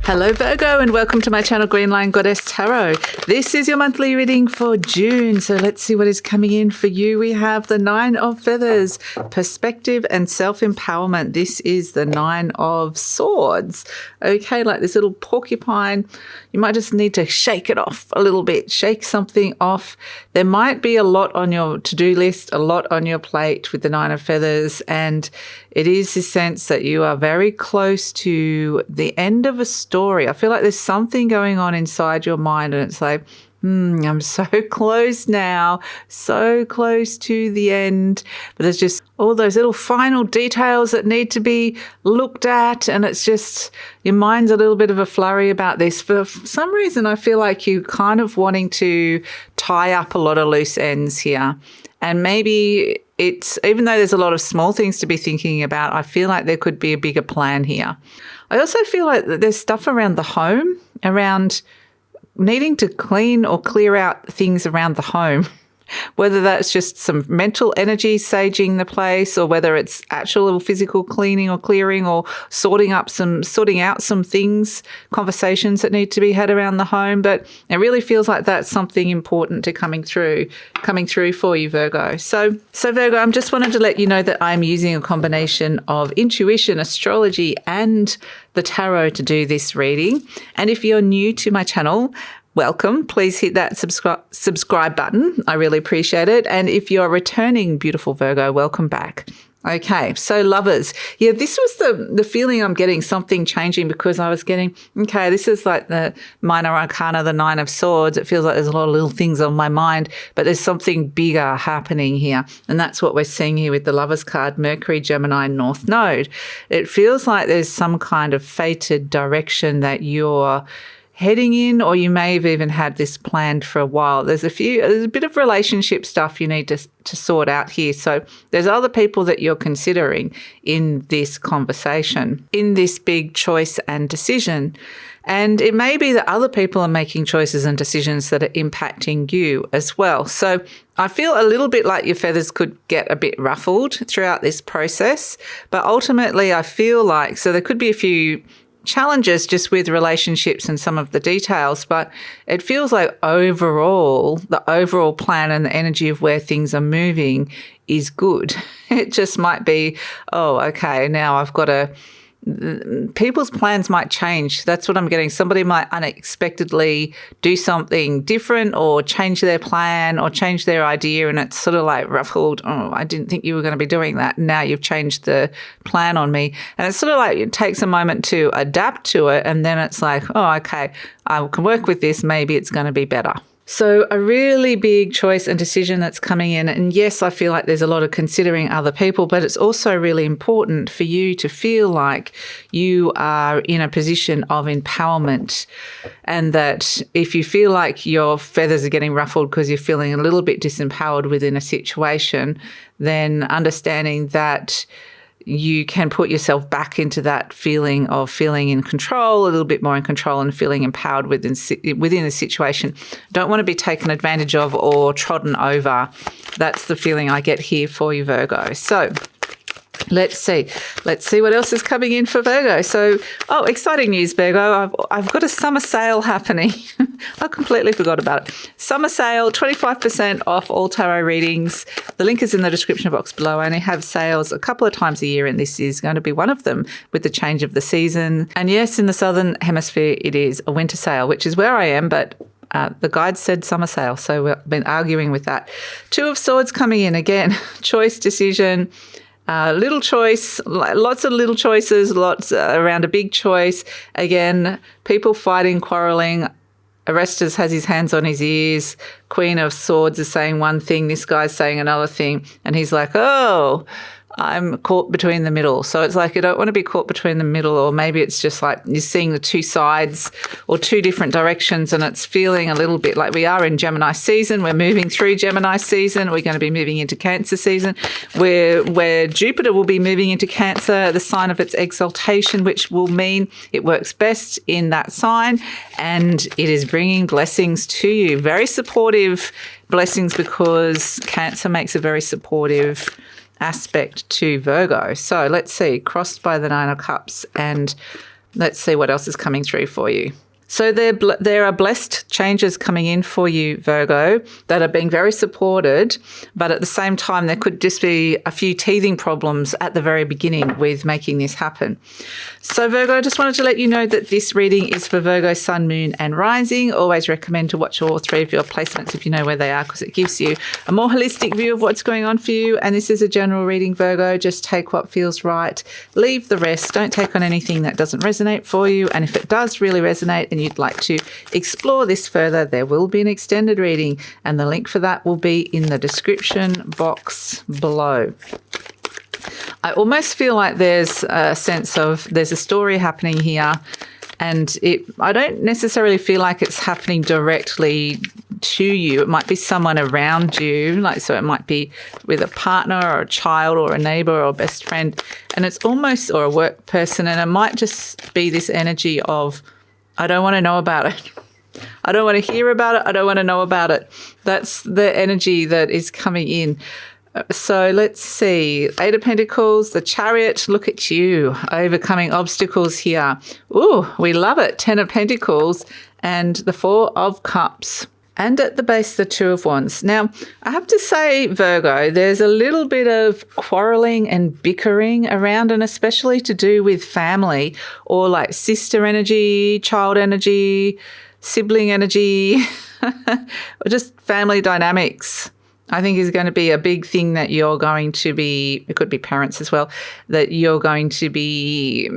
Hello Virgo and welcome to my channel GreenLion Goddess Tarot. This is your monthly reading for June. So let's see what is coming in for you. We have the Nine of Feathers, perspective and self-empowerment. This is the Nine of Swords. Okay, like this little porcupine, you might just need to shake it off a little bit, shake something off. There might be a lot on your to-do list, a lot on your plate with the Nine of Feathers, and it is this sense that you are very close to the end of a story. I feel like there's something going on inside your mind and it's like, I'm so close now, so close to the end. But there's just all those little final details that need to be looked at, and it's just your mind's a little bit of a flurry about this. For some reason, I feel like you're kind of wanting to tie up a lot of loose ends here. And maybe it's, even though there's a lot of small things to be thinking about, I feel like there could be a bigger plan here. I also feel like there's stuff around the home, around needing to clean or clear out things around the home, whether that's just some mental energy saging the place, or whether it's actual physical cleaning or clearing, or sorting out some things, conversations that need to be had around the home. But it really feels like that's something important to coming through for you, Virgo. So Virgo, I'm just wanted to let you know that I'm using a combination of intuition, astrology, and the tarot to do this reading. And if you're new to my channel, welcome. Please hit that subscribe button. I really appreciate it. And if you're returning, beautiful Virgo, welcome back. Okay, so lovers. Yeah, this was the feeling I'm getting, something changing, because I was getting, okay, this is like the minor arcana, the Nine of Swords. It feels like there's a lot of little things on my mind, but there's something bigger happening here. And that's what we're seeing here with the Lovers card, Mercury, Gemini, North Node. It feels like there's some kind of fated direction that you're heading in, or you may have even had this planned for a while. There's a bit of relationship stuff you need to sort out here. So there's other people that you're considering in this conversation, in this big choice and decision. And it may be that other people are making choices and decisions that are impacting you as well. So I feel a little bit like your feathers could get a bit ruffled throughout this process. But ultimately, I feel like, so there could be a few challenges just with relationships and some of the details, but it feels like overall, the overall plan and the energy of where things are moving is good. It just might be, oh, okay, now I've got to, people's plans might change. That's what I'm getting. Somebody might unexpectedly do something different, or change their plan, or change their idea, and it's sort of like ruffled. Oh, I didn't think you were going to be doing that. Now you've changed the plan on me. And it's sort of like it takes a moment to adapt to it, and then it's like, oh, okay, I can work with this. Maybe it's going to be better. So a really big choice and decision that's coming in. And yes, I feel like there's a lot of considering other people, but it's also really important for you to feel like you are in a position of empowerment, and that if you feel like your feathers are getting ruffled because you're feeling a little bit disempowered within a situation, then understanding that you can put yourself back into that feeling of feeling in control, a little bit more in control, and feeling empowered within the situation. Don't want to be taken advantage of or trodden over. That's the feeling I get here for you, Virgo. So let's see what else is coming in for Virgo. So, exciting news, Virgo. I've got a summer sale happening. I completely forgot about it. Summer sale, 25% off all tarot readings. The link is in the description box below. I only have sales a couple of times a year, and this is going to be one of them with the change of the season. And yes, in the Southern Hemisphere, it is a winter sale, which is where I am, but the guide said summer sale, so we've been arguing with that. Two of Swords coming in again, choice, decision, little choice, lots of little choices, lots around a big choice. Again, people fighting, quarrelling. Orestes has his hands on his ears. Queen of Swords is saying one thing, this guy's saying another thing, and he's like, oh, I'm caught between the middle. So it's like you don't want to be caught between the middle, or maybe it's just like you're seeing the two sides or two different directions, and it's feeling a little bit like we are in Gemini season. We're moving through Gemini season. We're going to be moving into Cancer season, where Jupiter will be moving into Cancer, the sign of its exaltation, which will mean it works best in that sign, and it is bringing blessings to you. Very supportive blessings, because Cancer makes a very supportive aspect to Virgo. So let's see, crossed by the Nine of Cups and Let's see what else is coming through for you. So there are blessed changes coming in for you, Virgo, that are being very supported, but at the same time, there could just be a few teething problems at the very beginning with making this happen. So Virgo, I just wanted to let you know that this reading is for Virgo, Sun, Moon and Rising. Always recommend to watch all three of your placements if you know where they are, because it gives you a more holistic view of what's going on for you. And this is a general reading, Virgo. Just take what feels right. Leave the rest. Don't take on anything that doesn't resonate for you. And if it does really resonate and you'd like to explore this further, there will be an extended reading, and the link for that will be in the description box below. I almost feel like there's a sense of there's a story happening here, and I don't necessarily feel like it's happening directly to you. It might be someone around you, so it might be with a partner or a child or a neighbor or a best friend, and it's almost, or a work person, and it might just be this energy of, I don't want to know about it. I don't want to hear about it. I don't want to know about it. That's the energy that is coming in. So let's see. Eight of Pentacles, the Chariot. Look at you overcoming obstacles here. Ooh, we love it. 10 of Pentacles and the 4 of Cups. And at the base, the 2 of Wands. Now, I have to say, Virgo, there's a little bit of quarrelling and bickering around, and especially to do with family or like sister energy, child energy, sibling energy, or just family dynamics. I think is going to be a big thing that you're going to be, it could be parents as well, that you're going to be,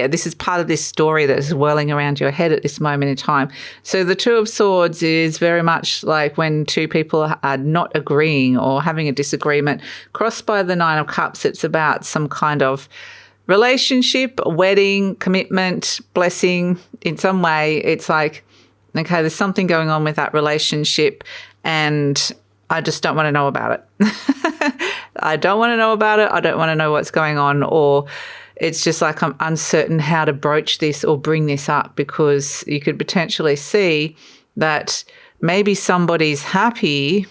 this is part of this story that is whirling around your head at this moment in time. So the 2 of Swords is very much like when two people are not agreeing or having a disagreement. Crossed by the 9 of Cups, it's about some kind of relationship, wedding, commitment, blessing. In some way, it's like, okay, there's something going on with that relationship and I just don't want to know about it. I don't want to know about it. I don't want to know what's going on. Or it's just like I'm uncertain how to broach this or bring this up, because you could potentially see that maybe somebody's happy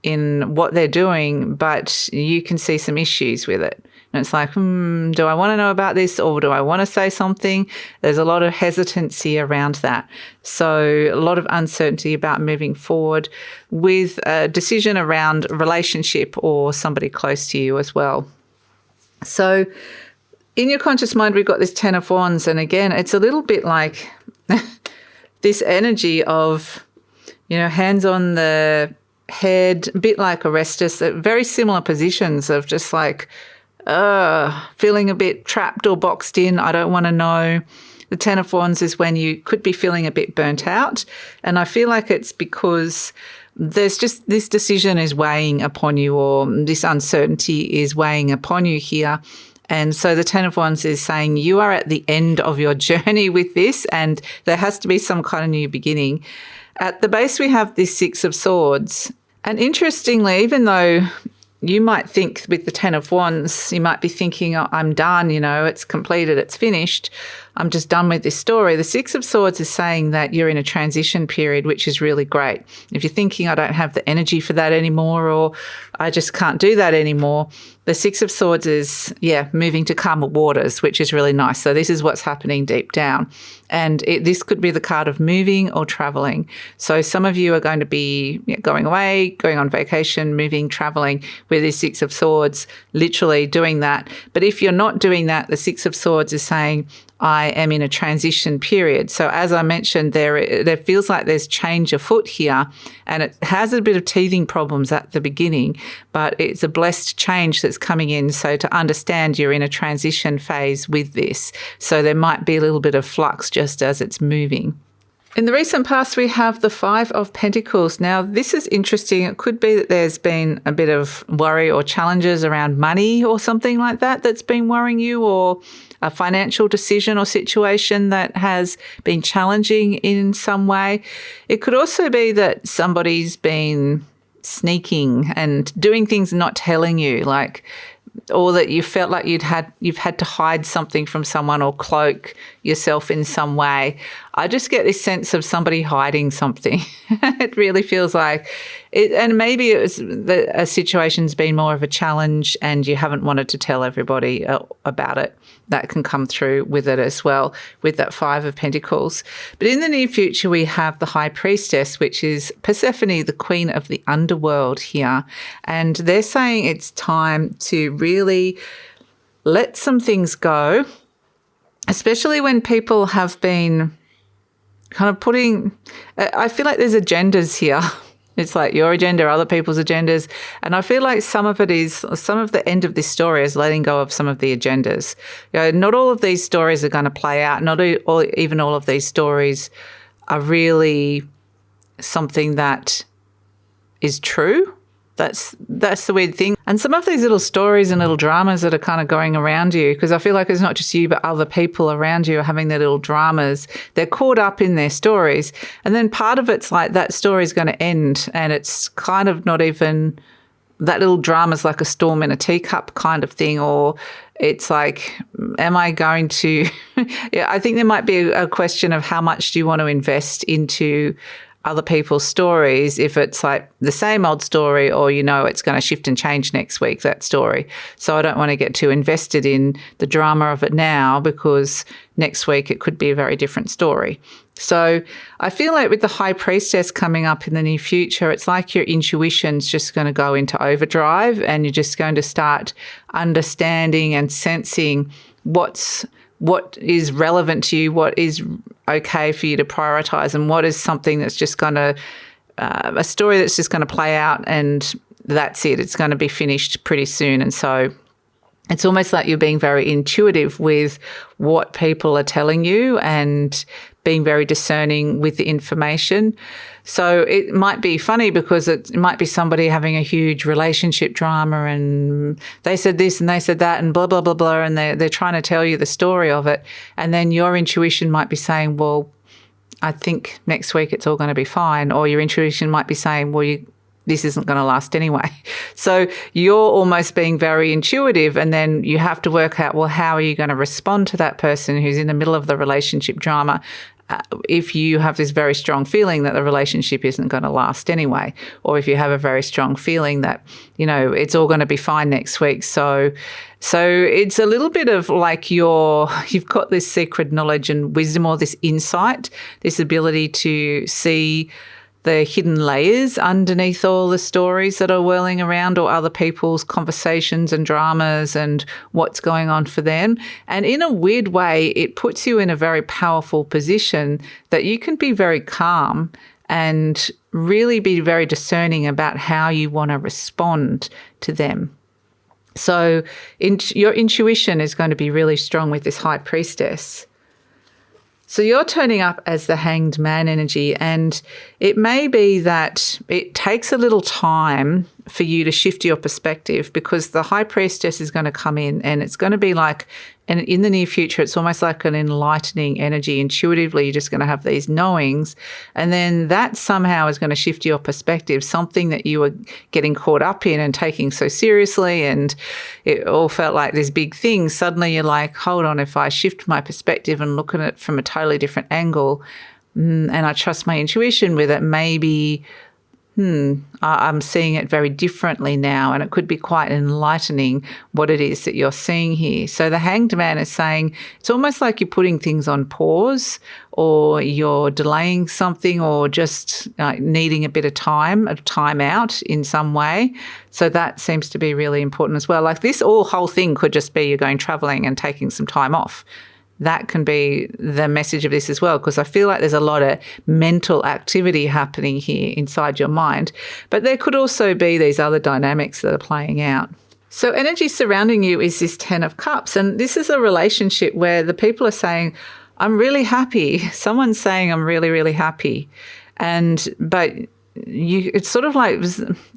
in what they're doing, but you can see some issues with it. And it's like, do I want to know about this, or do I want to say something? There's a lot of hesitancy around that. So a lot of uncertainty about moving forward with a decision around a relationship or somebody close to you as well. So in your conscious mind, we've got this 10 of Wands. And again, it's a little bit like this energy of, hands on the head, a bit like Orestes, very similar positions of just like, feeling a bit trapped or boxed in. I don't want to know. The 10 of Wands is when you could be feeling a bit burnt out. And I feel like it's because there's just this decision is weighing upon you, or this uncertainty is weighing upon you here. And so the 10 of Wands is saying you are at the end of your journey with this, and there has to be some kind of new beginning. At the base, we have this 6 of Swords. And interestingly, even though you might think with the 10 of Wands, you might be thinking, oh, I'm done, it's completed, it's finished. I'm just done with this story. The 6 of Swords is saying that you're in a transition period, which is really great. If you're thinking, I don't have the energy for that anymore, or I just can't do that anymore, the 6 of Swords is, moving to calmer waters, which is really nice. So this is what's happening deep down. And this could be the card of moving or traveling. So some of you are going to be going away, going on vacation, moving, traveling with this 6 of Swords, literally doing that. But if you're not doing that, the 6 of Swords is saying, I am in a transition period. So as I mentioned, there feels like there's change afoot here, and it has a bit of teething problems at the beginning, but it's a blessed change that's coming in. So to understand, you're in a transition phase with this. So there might be a little bit of flux just as it's moving. In the recent past, we have the 5 of Pentacles. Now, this is interesting. It could be that there's been a bit of worry or challenges around money or something like that that's been worrying you, or a financial decision or situation that has been challenging in some way. It could also be that somebody's been sneaking and doing things and not telling you, or that you felt like you've had to hide something from someone or cloak yourself in some way. I just get this sense of somebody hiding something. It really feels like and maybe it was a situation's been more of a challenge and you haven't wanted to tell everybody about it. That can come through with it as well, with that Five of Pentacles. But in the near future, we have the High Priestess, which is Persephone, the queen of the underworld here. And they're saying it's time to really let some things go, especially when people have been kind of I feel like there's agendas here. It's like your agenda, other people's agendas. And I feel like some of the end of this story is letting go of some of the agendas. Not all of these stories are going to play out. Even all of these stories are really something that is true. That's the weird thing. And some of these little stories and little dramas that are kind of going around you, because I feel like it's not just you, but other people around you are having their little dramas. They're caught up in their stories. And then part of it's like that story is going to end and it's kind of not even, that little drama's like a storm in a teacup kind of thing, or it's like, am I going to, I think there might be a question of how much do you want to invest into other people's stories, if it's like the same old story or, it's going to shift and change next week, that story. So I don't want to get too invested in the drama of it now, because next week it could be a very different story. So I feel like with the High Priestess coming up in the near future, it's like your intuition's just going to go into overdrive and you're just going to start understanding and sensing what is relevant to you, what is okay for you to prioritize, and what is something that's just going to, a story that's just going to play out and that's it. It's going to be finished pretty soon. And so it's almost like you're being very intuitive with what people are telling you and being very discerning with the information. So it might be funny because it might be somebody having a huge relationship drama and they said this and they said that and blah, blah, blah, blah, and they're trying to tell you the story of it. And then your intuition might be saying, well, I think next week it's all going to be fine. Or your intuition might be saying, well, this isn't going to last anyway. So you're almost being very intuitive, and then you have to work out, well, how are you going to respond to that person who's in the middle of the relationship drama if you have this very strong feeling that the relationship isn't going to last anyway, or if you have a very strong feeling that, it's all going to be fine next week. So it's a little bit of like you've got this secret knowledge and wisdom, or this insight, this ability to see the hidden layers underneath all the stories that are whirling around, or other people's conversations and dramas and what's going on for them. And in a weird way, it puts you in a very powerful position that you can be very calm and really be very discerning about how you want to respond to them. So your intuition is going to be really strong with this High Priestess. So you're turning up as the Hanged Man energy, and it may be that it takes a little time for you to shift your perspective, because the High Priestess is going to come in and it's going to be like, and in the near future, it's almost like an enlightening energy. Intuitively, you're just going to have these knowings, and then that somehow is going to shift your perspective, something that you were getting caught up in and taking so seriously, and it all felt like this big thing. Suddenly you're like, hold on, if I shift my perspective and look at it from a totally different angle, and I trust my intuition with it, maybe I'm seeing it very differently now, and it could be quite enlightening what it is that you're seeing here. So the Hanged Man is saying it's almost like you're putting things on pause, or you're delaying something, or just needing a bit of time, a time out in some way. So that seems to be really important as well. Like this whole thing could just be you're going traveling and taking some time off. That can be the message of this as well, because I feel like there's a lot of mental activity happening here inside your mind. But there could also be these other dynamics that are playing out. So energy surrounding you is this 10 of Cups. And this is a relationship where the people are saying, I'm really happy. Someone's saying, I'm really, really happy. But it's sort of like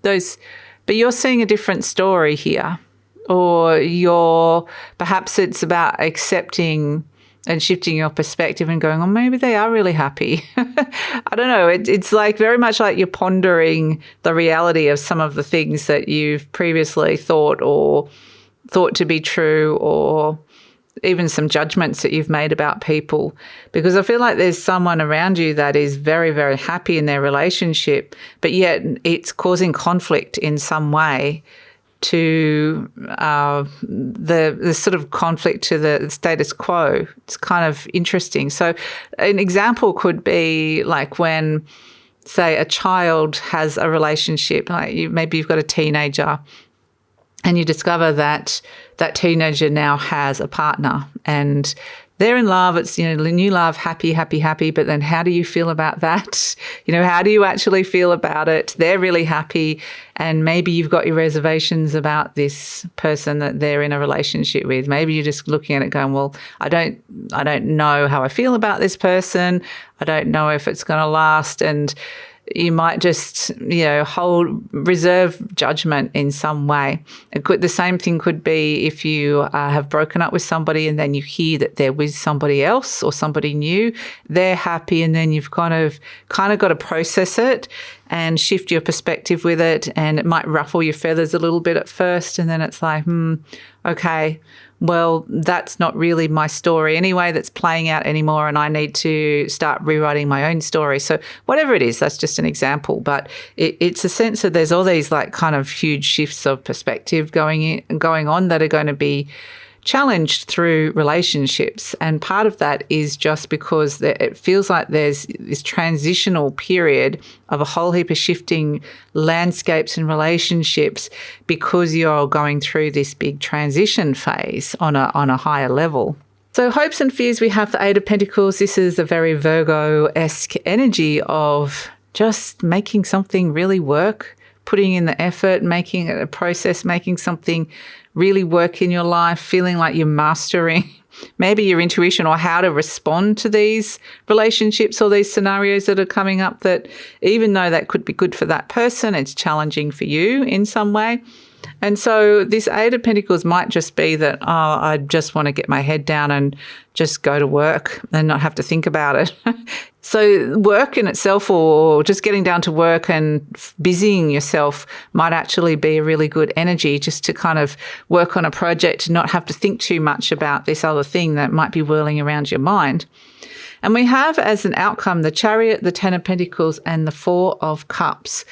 those, but you're seeing a different story here. Or perhaps it's about accepting and shifting your perspective and going, oh, maybe they are really happy. I don't know. It's like very much like you're pondering the reality of some of the things that you've previously thought to be true, or even some judgments that you've made about people, because I feel like there's someone around you that is very, very happy in their relationship, but yet it's causing conflict in some way to the sort of conflict to the status quo. It's kind of interesting. So an example could be like when, say, a child has a relationship, like maybe you've got a teenager and you discover that that teenager now has a partner and they're in love. It's, new love, happy, happy, happy. But then how do you feel about that? How do you actually feel about it? They're really happy. And maybe you've got your reservations about this person that they're in a relationship with. Maybe you're just looking at it going, well, I don't know how I feel about this person. I don't know if it's going to last. And you might just, reserve judgment in some way. The same thing could be if you have broken up with somebody and then you hear that they're with somebody else or somebody new. They're happy, and then you've kind of got to process it and shift your perspective with it. And it might ruffle your feathers a little bit at first, and then it's like, okay, well, that's not really my story anyway that's playing out anymore, and I need to start rewriting my own story. So whatever it is, that's just an example, but it's a sense that there's all these like kind of huge shifts of perspective going on that are going to be challenged through relationships. And part of that is just because it feels like there's this transitional period of a whole heap of shifting landscapes and relationships because you're going through this big transition phase on a higher level. So hopes and fears, we have the Eight of Pentacles. This is a very Virgo-esque energy of just making something really work, putting in the effort, making it a process, making something really work in your life, feeling like you're mastering maybe your intuition or how to respond to these relationships or these scenarios that are coming up, that even though that could be good for that person, it's challenging for you in some way. And so this Eight of Pentacles might just be that, I just want to get my head down and just go to work and not have to think about it. So work in itself, or just getting down to work and busying yourself, might actually be a really good energy just to kind of work on a project and not have to think too much about this other thing that might be whirling around your mind. And we have as an outcome the Chariot, the Ten of Pentacles, and the Four of Cups.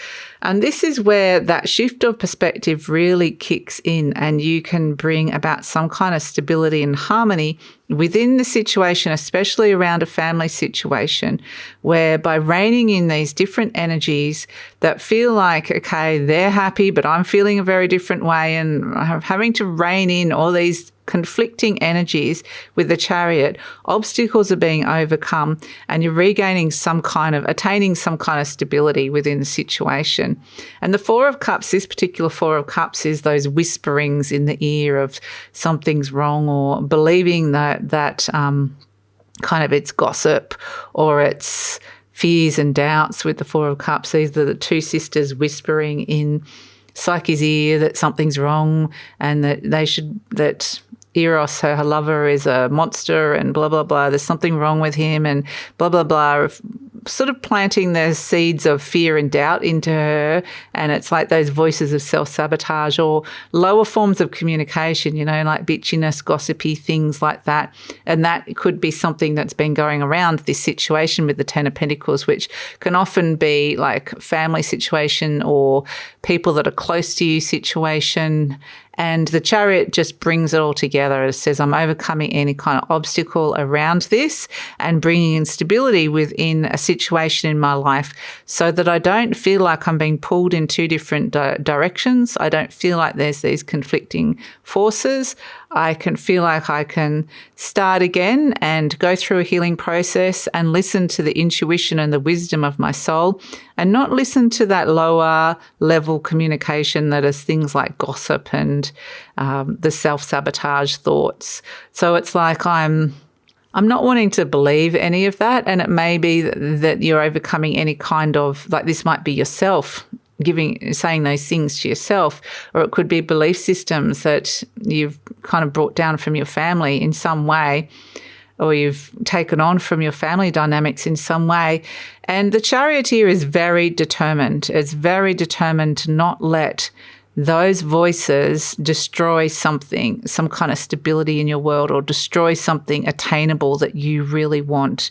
And this is where that shift of perspective really kicks in, and you can bring about some kind of stability and harmony within the situation, especially around a family situation, where by reining in these different energies that feel like, okay, they're happy, but I'm feeling a very different way, and having to rein in all these conflicting energies with the Chariot, obstacles are being overcome and you're attaining some kind of stability within the situation. And the Four of Cups, this particular Four of Cups, is those whisperings in the ear of something's wrong, or believing that kind of it's gossip or it's fears and doubts with the Four of Cups. These are the two sisters whispering in Psyche's ear that something's wrong and that Eros, her lover, is a monster and blah, blah, blah. There's something wrong with him and blah, blah, blah. Sort of planting the seeds of fear and doubt into her. And it's like those voices of self-sabotage or lower forms of communication, like bitchiness, gossipy, things like that. And that could be something that's been going around this situation with the Ten of Pentacles, which can often be like family situation or people that are close to you situation. And the Chariot just brings it all together. It says, I'm overcoming any kind of obstacle around this and bringing in stability within a situation in my life so that I don't feel like I'm being pulled in two different directions. I don't feel like there's these conflicting forces. I can feel like I can start again and go through a healing process and listen to the intuition and the wisdom of my soul, and not listen to that lower level communication that is things like gossip and the self-sabotage thoughts. So it's like I'm not wanting to believe any of that, and it may be that you're overcoming any kind of, like, this might be yourself saying those things to yourself, or it could be belief systems that you've kind of brought down from your family in some way, or you've taken on from your family dynamics in some way. And the Chariot here is very determined. It's very determined to not let those voices destroy something, some kind of stability in your world, or destroy something attainable that you really want.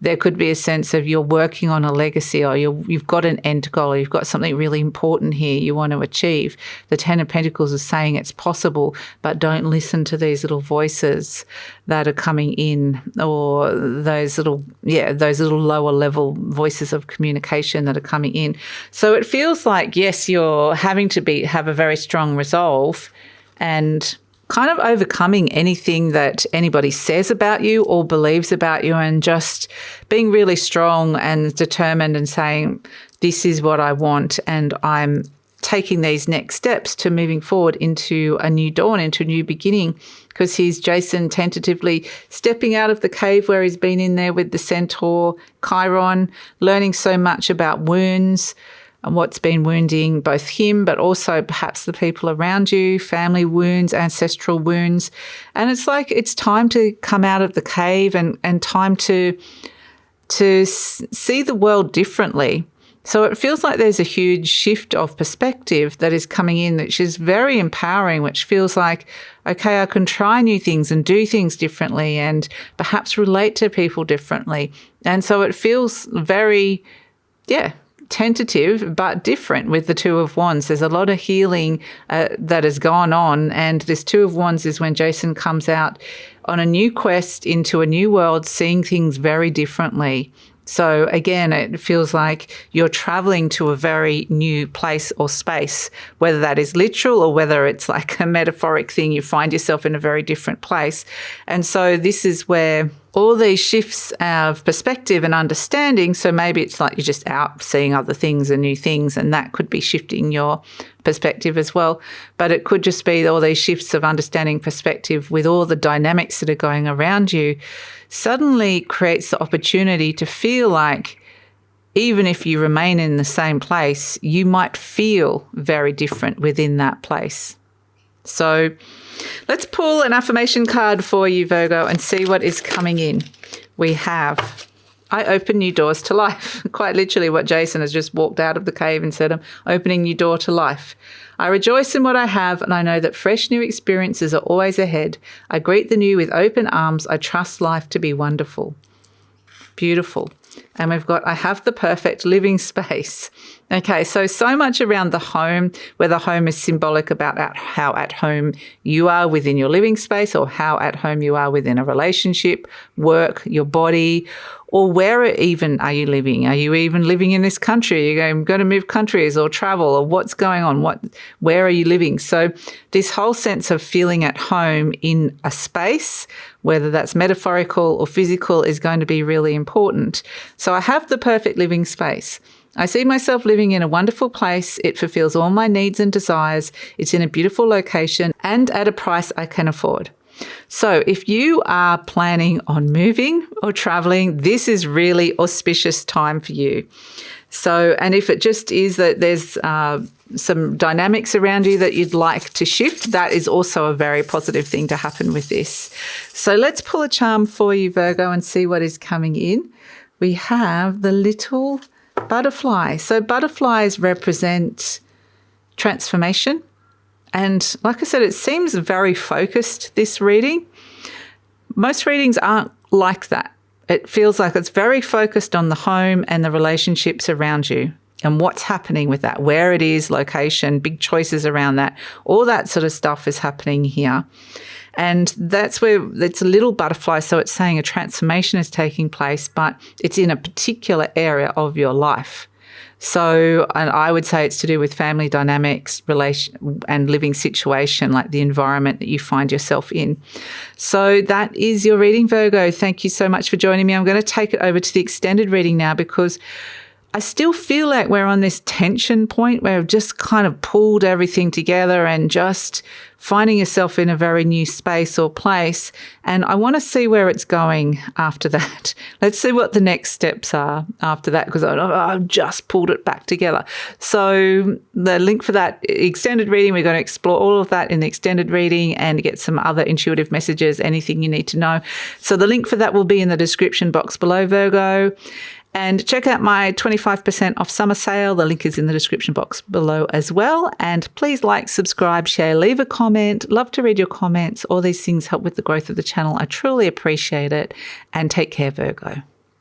There could be a sense of you're working on a legacy, or you've got an end goal, or you've got something really important here you want to achieve. The Ten of Pentacles is saying it's possible, but don't listen to these little voices that are coming in, or those little lower level voices of communication that are coming in. So it feels like, yes, you're having to have a very strong resolve and kind of overcoming anything that anybody says about you or believes about you, and just being really strong and determined and saying, this is what I want, and I'm taking these next steps to moving forward into a new dawn, into a new beginning, because here's Jason tentatively stepping out of the cave where he's been in there with the centaur, Chiron, learning so much about wounds and what's been wounding both him, but also perhaps the people around you, family wounds, ancestral wounds. And it's like it's time to come out of the cave and time to see the world differently. So it feels like there's a huge shift of perspective that is coming in, which is very empowering, which feels like, okay, I can try new things and do things differently and perhaps relate to people differently. And so it feels very, tentative but different with the Two of Wands. There's a lot of healing that has gone on, and this Two of Wands is when Jason comes out on a new quest into a new world, seeing things very differently. So again, it feels like you're traveling to a very new place or space, whether that is literal or whether it's like a metaphoric thing. You find yourself in a very different place. And so this is where all these shifts of perspective and understanding, so maybe it's like you're just out seeing other things and new things, and that could be shifting your perspective as well. But it could just be all these shifts of understanding perspective with all the dynamics that are going around you suddenly creates the opportunity to feel like even if you remain in the same place, you might feel very different within that place. So let's pull an affirmation card for you, Virgo, and see what is coming in. We have, I open new doors to life. Quite literally what Jason has just walked out of the cave and said, I'm opening new door to life. I rejoice in what I have, and I know that fresh new experiences are always ahead. I greet the new with open arms. I trust life to be wonderful. Beautiful. And we've got, I have the perfect living space. Okay, so much around the home, where the home is symbolic about how at home you are within your living space, or how at home you are within a relationship, work, your body, or where even are you living? Are you even living in this country? Are you going to move countries or travel, or what's going on? Where are you living? So this whole sense of feeling at home in a space, whether that's metaphorical or physical, is going to be really important. So I have the perfect living space. I see myself living in a wonderful place. It fulfills all my needs and desires. It's in a beautiful location and at a price I can afford. So if you are planning on moving or traveling, this is really auspicious time for you. So, and if it just is that there's some dynamics around you that you'd like to shift, that is also a very positive thing to happen with this. So let's pull a charm for you, Virgo, and see what is coming in. We have the little butterfly. So butterflies represent transformation. And like I said, it seems very focused, this reading. Most readings aren't like that. It feels like it's very focused on the home and the relationships around you and what's happening with that, where it is, location, big choices around that. All that sort of stuff is happening here. And that's where it's a little butterfly. So it's saying a transformation is taking place, but it's in a particular area of your life. So, and I would say it's to do with family dynamics, relation and living situation, like the environment that you find yourself in. So that is your reading, Virgo. Thank you so much for joining me. I'm going to take it over to the extended reading now, because I still feel like we're on this tension point where we've just kind of pulled everything together and just finding yourself in a very new space or place. And I want to see where it's going after that. Let's see what the next steps are after that, because I've just pulled it back together. So the link for that extended reading, we're going to explore all of that in the extended reading and get some other intuitive messages, anything you need to know. So the link for that will be in the description box below, Virgo. And check out my 25% off summer sale. The link is in the description box below as well. And please like, subscribe, share, leave a comment. Love to read your comments. All these things help with the growth of the channel. I truly appreciate it. And take care, Virgo.